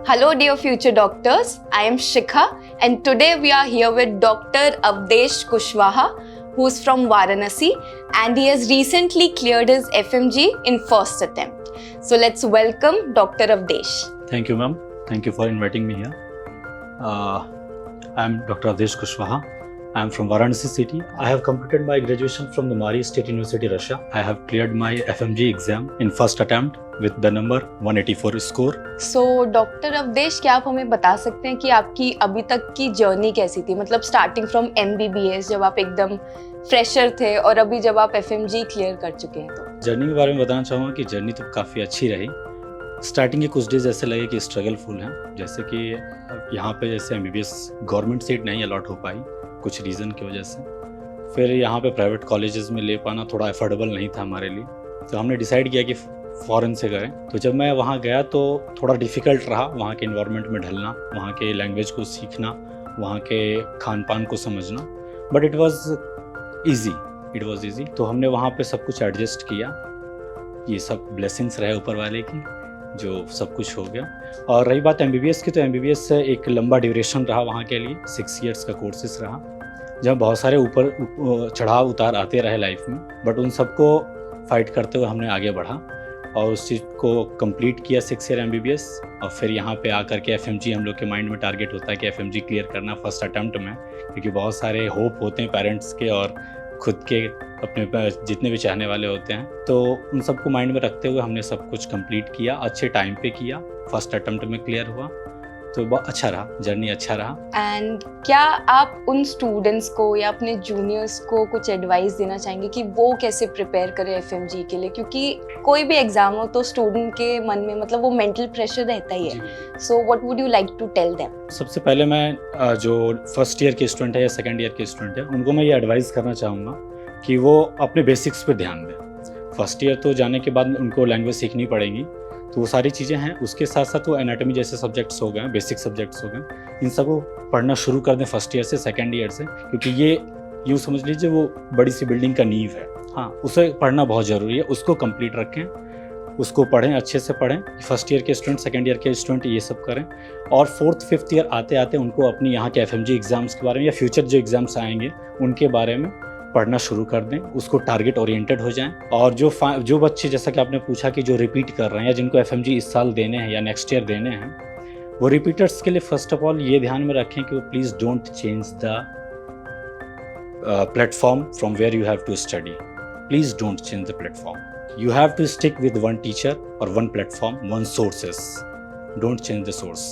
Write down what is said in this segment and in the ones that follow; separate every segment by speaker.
Speaker 1: Hello dear future doctors, I am Shikha and today we are here with Dr. Avadesh who is from Varanasi and he has recently cleared his FMGE in first attempt. So let's welcome Dr. Avadesh.
Speaker 2: Thank you ma'am. Thank you for inviting me here. I am Dr. Avadesh Kushwaha. I am from Varanasi city. I have completed my graduation from the Rus State University, Russia. I have cleared my FMGE exam in first attempt with the number 184 score.
Speaker 1: So Dr. Avadesh, क्या आप हमें बता सकते हैं कि आपकी अभी तक की जर्नी कैसी थी? मतलब स्टार्टिंग फ्रॉम MBBS जब आप एकदम फ्रेशर थे और अभी जब आप FMGE क्लियर कर चुके हैं तो
Speaker 2: जर्नी के बारे में बताना चाहूँगा कि जर्नी तो काफ़ी अच्छी रही। स्टार्टिंग के कुछ डेज ऐसे लगे कि स्ट्रगलफुल हैं, जैसे कि यहाँ पे जैसे MBBS गवर्नमेंट सीट नहीं अलॉट हो पाई कुछ रीज़न की वजह से। फिर यहाँ पे प्राइवेट कॉलेजेस में ले पाना थोड़ा अफोर्डेबल नहीं था हमारे लिए, तो हमने डिसाइड किया कि फ़ॉरेन से करें। तो जब मैं वहाँ गया तो थोड़ा डिफ़िकल्ट रहा वहाँ के इन्वायरमेंट में ढलना, वहाँ के लैंग्वेज को सीखना, वहाँ के खान पान को समझना, बट इट वाज ईजी। तो हमने वहाँ पे सब कुछ एडजस्ट किया। ये सब ब्लेसिंग्स रहे ऊपर वाले की, जो सब कुछ हो गया। और रही बात MBBS की, तो MBBS एक लंबा ड्यूरेशन रहा वहाँ के लिए, 6 ईयर्स का कोर्सेस रहा, जहाँ बहुत सारे ऊपर चढ़ाव उतार आते रहे लाइफ में, बट उन सबको फाइट करते हुए हमने आगे बढ़ा और उस चीज़ को कंप्लीट किया 6 ईयर MBBS। और फिर यहाँ पे आकर के FMGE हम लोग के माइंड में टारगेट होता है कि FMGE क्लियर करना फर्स्ट अटैम्प्ट में, क्योंकि बहुत सारे होप होते हैं पेरेंट्स के और खुद के अपने जितने भी चाहने वाले होते हैं, तो उन सबको माइंड में रखते हुए हमने सब कुछ कंप्लीट किया, अच्छे टाइम पे किया, फर्स्ट अटेम्प्ट में क्लियर हुआ, तो बहुत अच्छा रहा, जर्नी अच्छा रहा।
Speaker 1: एंड क्या आप उन स्टूडेंट्स को या अपने जूनियर्स को कुछ एडवाइस देना चाहेंगे कि वो कैसे प्रिपेयर करें FMGE के लिए? क्योंकि कोई भी एग्जाम हो तो स्टूडेंट के मन में मतलब वो मेंटल प्रेशर रहता ही है। So what would you like to tell them? सबसे
Speaker 2: पहले मैं जो फर्स्ट ईयर के स्टूडेंट है या सेकेंड ईयर के स्टूडेंट है, उनको मैं ये एडवाइस करना चाहूँगा कि वो अपने बेसिक्स पे ध्यान दें। फर्स्ट ईयर तो जाने के बाद उनको लैंग्वेज सीखनी पड़ेगी, तो वो सारी चीज़ें हैं। उसके साथ साथ वो एनाटॉमी जैसे सब्जेक्ट्स हो गए, बेसिक सब्जेक्ट्स हो गए, इन सबको पढ़ना शुरू कर दें फर्स्ट ईयर से, सेकेंड ईयर से, क्योंकि ये यूँ समझ लीजिए वो बड़ी सी बिल्डिंग का नींव है। हाँ, उसे पढ़ना बहुत ज़रूरी है, उसको कंप्लीट रखें, उसको पढ़ें, अच्छे से पढ़ें। फर्स्ट ईयर के स्टूडेंट, सेकेंड ईयर के स्टूडेंट ये सब करें। और फोर्थ फिफ्थ ईयर आते आते उनको अपनी यहाँ के FMGE एग्ज़ाम्स के बारे में या फ्यूचर जो एग्ज़ाम्स आएंगे उनके बारे में पढ़ना शुरू कर दें, उसको टारगेट ओरिएंटेड हो जाएं। और जो बच्चे, जैसा कि आपने पूछा कि जो रिपीट कर रहे हैं या जिनको FMGE इस साल देने हैं या नेक्स्ट ईयर देने हैं, वो रिपीटर्स के लिए फर्स्ट ऑफ ऑल ये ध्यान में रखें कि वो please don't change the platform from where you have to study. Please don't change the platform. You have to stick with one teacher और one platform, one sources. Don't change the source.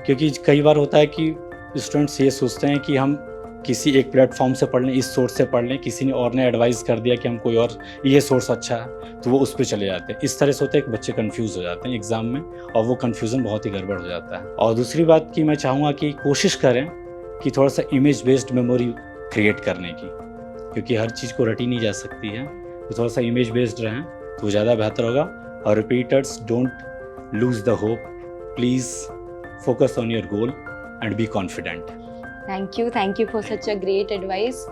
Speaker 2: क्योंकि कई बार होता है कि students ये सोचते हैं कि हम किसी एक प्लेटफॉर्म से पढ़ लें, इस सोर्स से पढ़ लें, किसी ने और ने एडवाइस कर दिया कि हम कोई और ये सोर्स अच्छा है, तो वो उस पर चले जाते हैं। इस तरह से होता है कि बच्चे कंफ्यूज हो जाते हैं एग्ज़ाम में, और वो कंफ्यूजन बहुत ही गड़बड़ हो जाता है। और दूसरी बात कि मैं चाहूँगा कि कोशिश करें कि थोड़ा सा इमेज बेस्ड मेमोरी क्रिएट करने की, क्योंकि हर चीज़ को रटी नहीं जा सकती है, तो थोड़ा सा इमेज बेस्ड रहें तो ज़्यादा बेहतर होगा। और repeaters, don't lose the hope, please focus on your goal and be confident.
Speaker 1: Thank you for such a great advice.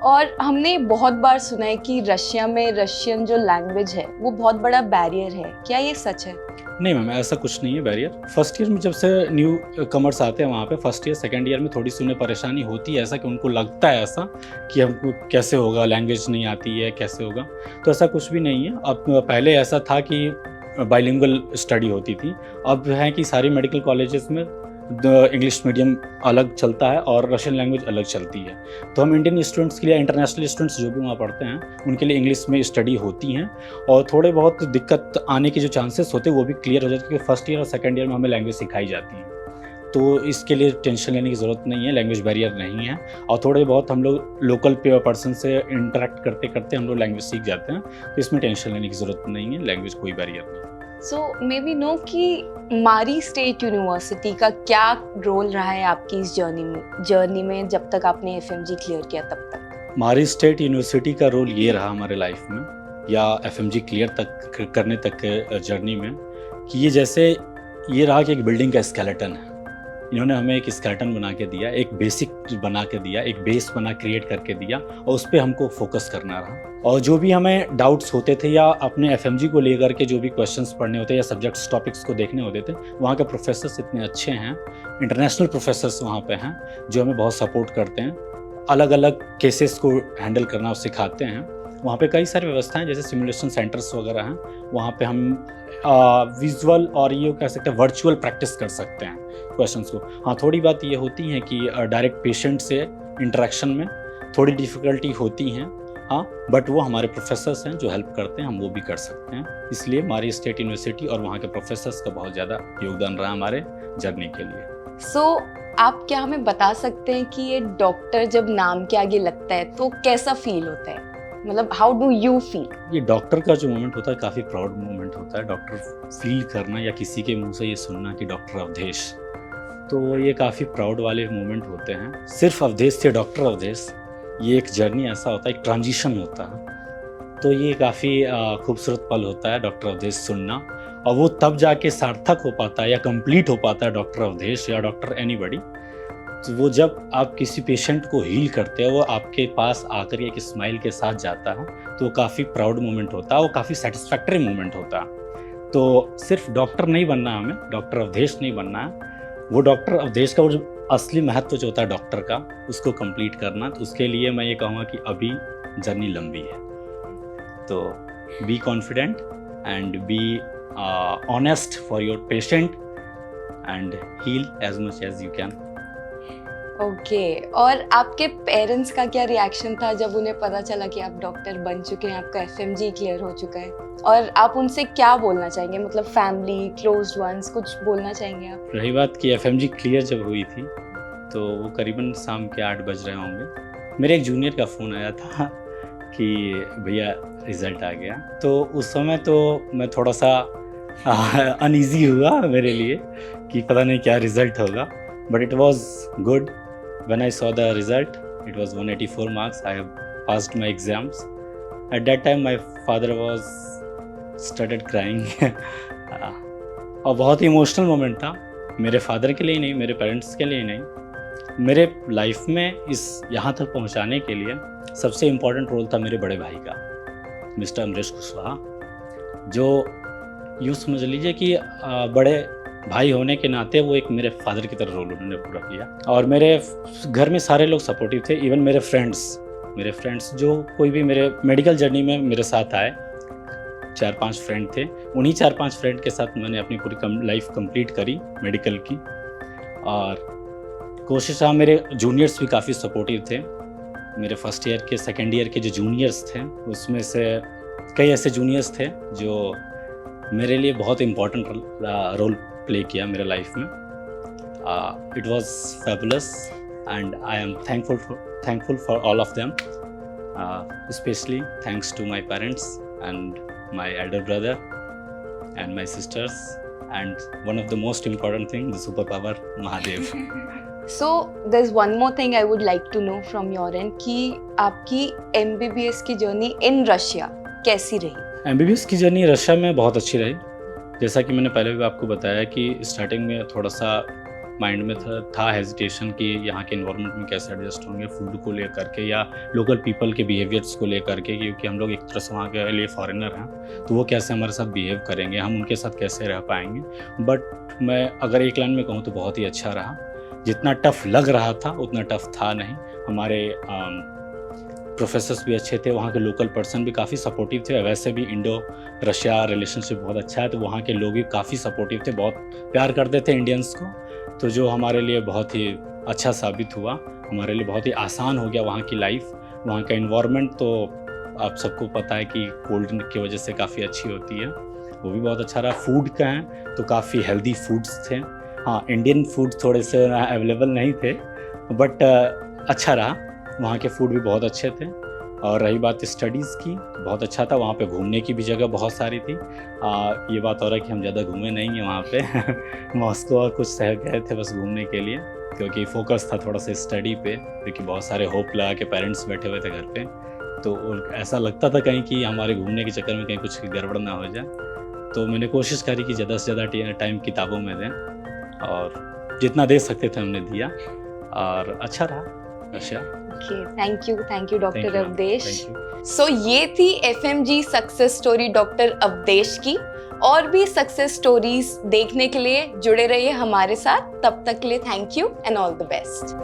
Speaker 1: और हमने बहुत बार सुना है कि रशिया में रशियन जो लैंग्वेज है वो बहुत बड़ा बैरियर है, क्या ये सच है?
Speaker 2: नहीं मैम, ऐसा कुछ नहीं है बैरियर। फर्स्ट ईयर में जब से न्यू कमर्स आते हैं वहाँ पे, फर्स्ट ईयर सेकंड ईयर में थोड़ी सी उन्हें परेशानी होती है, ऐसा कि उनको लगता है ऐसा कि हमको कैसे होगा, लैंग्वेज नहीं आती है, कैसे होगा, तो ऐसा कुछ भी नहीं है। अब पहले ऐसा था कि बाइलिंगुअल स्टडी होती थी, अब है कि सारी मेडिकल कॉलेजेस में इंग्लिश मीडियम अलग चलता है और रशियन लैंग्वेज अलग चलती है। तो हम इंडियन स्टूडेंट्स के लिए, इंटरनेशनल स्टूडेंट्स जो भी वहाँ पढ़ते हैं, उनके लिए इंग्लिश में स्टडी होती हैं, और थोड़े बहुत दिक्कत आने के जो चांसेस होते हैं वो भी क्लियर हो जाते हैं, क्योंकि फर्स्ट ईयर और सेकंड ईयर में हमें लैंग्वेज सिखाई जाती है, तो इसके लिए टेंशन लेने की ज़रूरत नहीं है, लैंग्वेज बैरियर नहीं है। और थोड़े बहुत हम लोग लोकल पर्सन से इंटरेक्ट करते करते हम लोग लैंग्वेज सीख जाते हैं, तो इसमें टेंशन लेने की ज़रूरत नहीं है, लैंग्वेज कोई बैरियर नहीं।
Speaker 1: सो मे बी नो कि मारी स्टेट यूनिवर्सिटी का क्या रोल रहा है आपकी इस जर्नी में जब तक आपने FMGE क्लियर किया तब तक?
Speaker 2: मारी स्टेट यूनिवर्सिटी का रोल ये रहा हमारे लाइफ में, या FMGE क्लियर तक करने तक के जर्नी में, कि ये जैसे ये रहा कि एक बिल्डिंग का स्केलेटन है, इन्होंने हमें एक स्केलेटन बना के दिया, एक बेसिक बना के दिया, एक बेस बना क्रिएट करके दिया और उस पे हमको फोकस करना रहा। और जो भी हमें डाउट्स होते थे या अपने एफएमजी को लेकर के जो भी क्वेश्चंस पढ़ने होते या सब्जेक्ट्स टॉपिक्स को देखने होते थे, वहाँ के प्रोफेसर्स इतने अच्छे हैं, इंटरनेशनल प्रोफेसर्स वहाँ पे हैं जो हमें बहुत सपोर्ट करते हैं, अलग अलग केसेस को हैंडल करना सिखाते हैं। वहाँ पे कई सारी व्यवस्थाएं जैसे सिमुलेशन सेंटर्स वगैरह हैं, वहाँ पे हम विजुअल और ये कह सकते हैं वर्चुअल प्रैक्टिस कर सकते हैं क्वेश्चंस को। हाँ, थोड़ी बात ये होती है कि डायरेक्ट पेशेंट से इंटरेक्शन में थोड़ी डिफ़िकल्टी होती हैं, हाँ, बट वो हमारे प्रोफेसर्स हैं जो हेल्प करते हैं, हम वो भी कर सकते हैं। इसलिए हमारी स्टेट यूनिवर्सिटी और वहाँ के प्रोफेसर्स का बहुत ज़्यादा योगदान रहा हमारे जर्नी के लिए।
Speaker 1: सो आप क्या हमें बता सकते हैं कि ये डॉक्टर जब नाम के आगे लगता है तो कैसा फील होता है, मतलब हाउ डू यू फील?
Speaker 2: ये डॉक्टर का जो मोमेंट होता है काफ़ी प्राउड मोमेंट होता है। डॉक्टर फील करना या किसी के मुंह से ये सुनना कि डॉक्टर अवधेश, तो ये काफ़ी प्राउड वाले मोमेंट होते हैं। सिर्फ अवधेश से डॉक्टर अवधेश, ये एक जर्नी ऐसा होता है, एक ट्रांजिशन होता है, तो ये काफ़ी खूबसूरत पल होता है डॉक्टर अवधेश सुनना। और वो तब जाके सार्थक हो पाता है या कंप्लीट हो पाता है डॉक्टर अवधेश या डॉक्टर एनीबॉडी, तो वो जब आप किसी पेशेंट को हील करते हो, वो आपके पास आकर एक स्माइल के साथ जाता है, तो काफ़ी प्राउड मोमेंट होता है, वो काफ़ी सेटिस्फैक्टरी मोमेंट होता है। तो सिर्फ डॉक्टर नहीं बनना, हमें डॉक्टर अवधेश नहीं बनना है, वो डॉक्टर अवधेश का वो जो असली महत्व जो होता है डॉक्टर का, उसको कंप्लीट करना। तो उसके लिए मैं ये कहूँगा कि अभी जर्नी लंबी है, तो be confident and be honest for your patient and heal as much as you can.
Speaker 1: Okay, और आपके पेरेंट्स का क्या रिएक्शन था जब उन्हें पता चला कि आप डॉक्टर बन चुके हैं, आपका एफएमजी क्लियर हो चुका है, और आप उनसे क्या बोलना चाहेंगे, मतलब फैमिली, क्लोज्ड वंस, कुछ बोलना चाहेंगे आप?
Speaker 2: रही बात कि एफएमजी क्लियर जब हुई थी तो वो करीबन शाम के 8 बज रहे होंगे, मेरे एक जूनियर का फ़ोन आया था कि भैया रिज़ल्ट आ गया। तो उस समय तो मैं थोड़ा सा अनईज़ी हुआ मेरे लिए कि पता नहीं क्या रिज़ल्ट होगा, but it was good. When I saw the result, it was 184 marks. I have passed my exams. At that time, my father was started crying. और बहुत ही इमोशनल मोमेंट था, मेरे फादर के लिए नहीं, मेरे पेरेंट्स के लिए नहीं, मेरे लाइफ में इस यहाँ तक पहुँचाने के लिए सबसे इम्पोर्टेंट रोल था मेरे बड़े भाई का, मिस्टर अमरीश कुशवाहा, जो यूँ समझ लीजिए कि बड़े भाई होने के नाते वो एक मेरे फादर की तरह रोल उन्होंने पूरा किया। और मेरे घर में सारे लोग सपोर्टिव थे, इवन मेरे फ्रेंड्स जो कोई भी मेरे मेडिकल जर्नी में मेरे साथ आए, 4-5 फ्रेंड थे, उन्हीं 4-5 फ्रेंड के साथ मैंने अपनी पूरी लाइफ कंप्लीट करी मेडिकल की। और कोशिश रहा, मेरे जूनियर्स भी काफ़ी सपोर्टिव थे, मेरे फर्स्ट ईयर के सेकेंड ईयर के जो जूनियर्स थे उसमें से कई ऐसे जूनियर्स थे जो मेरे लिए बहुत इम्पोर्टेंट रोल प्ले किया मेरे लाइफ में। It was fabulous and I am thankful for all of them, specially thanks to my parents and my elder brother and my sisters and one of the most important thing, the super power Mahadev.
Speaker 1: So there's one more thing I would like to know from your end कि आपकी MBBS की journey in Russia कैसी रही?
Speaker 2: MBBS की journey Russia में बहुत अच्छी रही। जैसा कि मैंने पहले भी आपको बताया कि स्टार्टिंग में थोड़ा सा माइंड में था हेजिटेशन कि यहाँ के इन्वायरमेंट में कैसे एडजस्ट होंगे, फूड को लेकर के या लोकल पीपल के बिहेवियर्स को लेकर के, क्योंकि हम लोग एक तरह से वहाँ के लिए फॉरेनर हैं, तो वो कैसे हमारे साथ बिहेव करेंगे, हम उनके साथ कैसे रह पाएंगे। बट मैं अगर एक लाइन में कहूँ तो बहुत ही अच्छा रहा। जितना टफ़ लग रहा था उतना टफ़ था नहीं। हमारे प्रोफेसर्स भी अच्छे थे, वहाँ के लोकल पर्सन भी काफ़ी सपोर्टिव थे। वैसे भी इंडो रशिया रिलेशनशिप बहुत अच्छा है, तो वहाँ के लोग भी काफ़ी सपोर्टिव थे, बहुत प्यार करते थे इंडियंस को, तो जो हमारे लिए बहुत ही अच्छा साबित हुआ, हमारे लिए बहुत ही आसान हो गया वहाँ की लाइफ। वहाँ का इन्वायरमेंट तो आप सबको पता है कि कोल्ड की वजह से काफ़ी अच्छी होती है, वो भी बहुत अच्छा रहा। फूड का है तो काफ़ी हेल्दी फूड्स थे। हाँ, इंडियन फूड थोड़े से अवेलेबल नहीं थे, बट अच्छा रहा, वहाँ के फूड भी बहुत अच्छे थे। और रही बात स्टडीज़ की, बहुत अच्छा था, वहाँ पे घूमने की भी जगह बहुत सारी थी। ये बात हो रहा है कि हम ज़्यादा घूमे नहीं हैं वहाँ पे मॉस्को और कुछ शहर गए थे बस घूमने के लिए, क्योंकि फोकस था थोड़ा सा स्टडी पे, क्योंकि बहुत सारे होप लगा के पेरेंट्स बैठे हुए थे घर पे, तो ऐसा लगता था कहीं कि हमारे घूमने के चक्कर में कहीं कुछ गड़बड़ ना हो जाए। तो मैंने कोशिश करी कि ज़्यादा से ज़्यादा टाइम किताबों में दें, और जितना दे सकते थे हमने दिया और अच्छा रहा Russia.
Speaker 1: Okay, thank you doctor
Speaker 2: Thank you, ma'am.
Speaker 1: Avdesh.
Speaker 2: Thank you.
Speaker 1: सो ये थी FMG success story doctor Avdesh की। और भी सक्सेस स्टोरीज देखने के लिए जुड़े रहिए हमारे साथ। तब तक के लिए thank you and all the best.